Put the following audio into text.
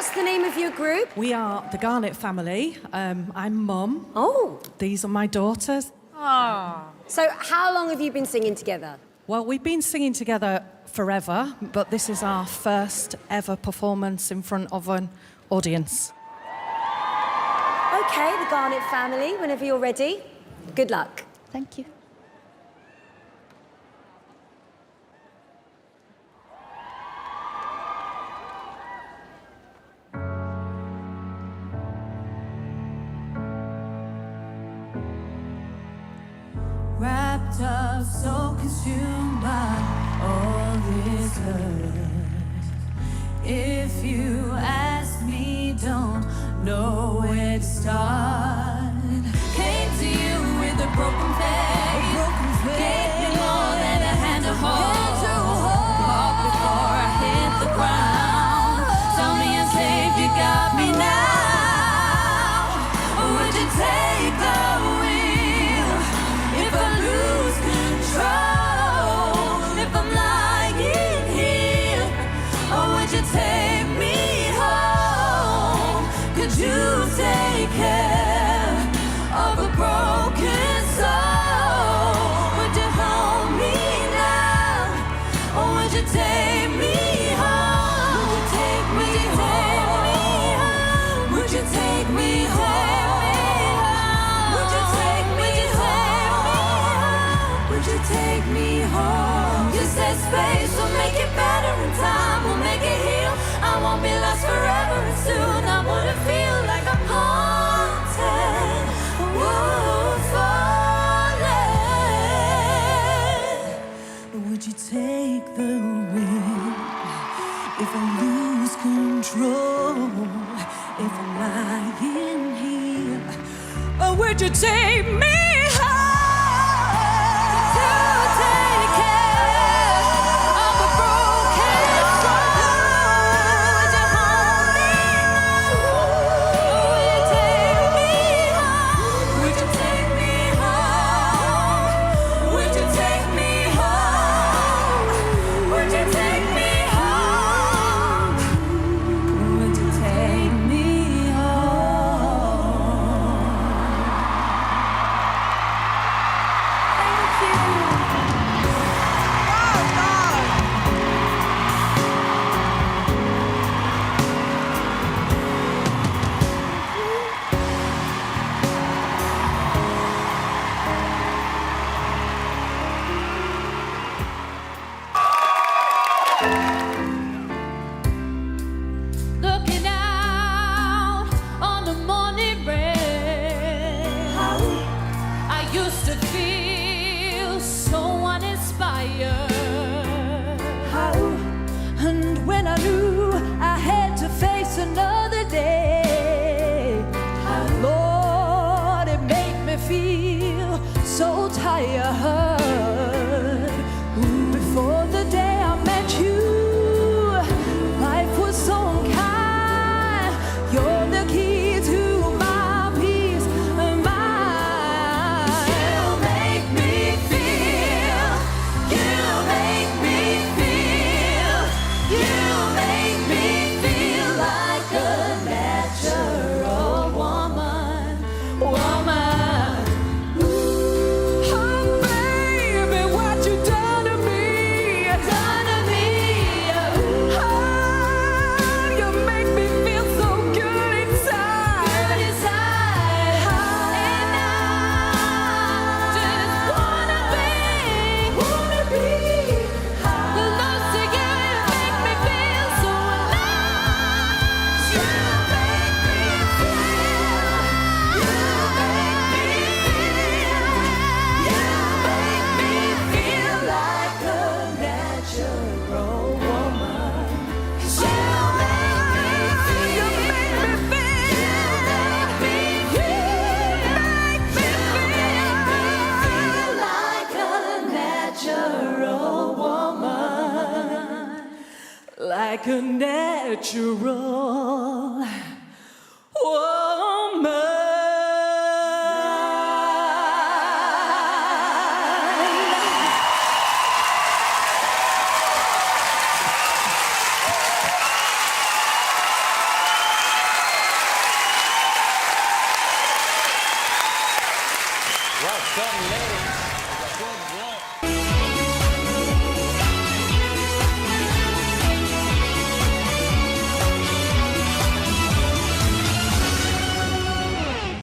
what's the name of your group? We are the Garnett Family. I'm Mum. Oh. These are my daughters. Oh. So how long have you been singing together? Well, we've been singing together forever, but this is our first ever performance in front of an audience. Okay, the Garnett Family, whenever you're ready. Good luck. Thank you. Wrapped up, so consumed by all this hurt. If you ask me, don't know where to start. Came to you with a broken faith, gave me more than a hand to hold. Walk before I hit the ground. Tell me and save you got me now. Would you take the wheel if I lose control? If I'm lying here, or would you take me home? Could you take care of a broken soul? Would you hold me now, or would you take me home? Would you take me home? Would you take me home? Would you take me home? Would you take me home? You said space will make it better and time will make it heal. I won't be lost forever and soon I wouldn't feel like I'm haunted. Falling. Would you take the wheel if I lose control? If I'm lying here, or would you take me home to take care of a broken soul? Would you hold me now? Would you take me home? Would you take me home? Would you take me home? Would you take me home? Would you take me home? Thank you. Looking out on the morning rain, I used to feel so uninspired. And when I knew I had to face another day, Lord, it made me feel so tired. Before the day I met you, life was so unkind. You're the key to my peace of mind. You make me feel. You make me feel. You make me feel like a natural woman. Woman. Oh, baby, what you done to me? Done to me. Oh, you make me feel so good inside. Good inside. And I just wanna be close to you. Make me feel so alive. You make me feel. You make me feel. You make me feel like a natural woman. 'Cause you make me feel. You make me feel. You make me feel like a natural woman. Like a natural woman. Donnelly.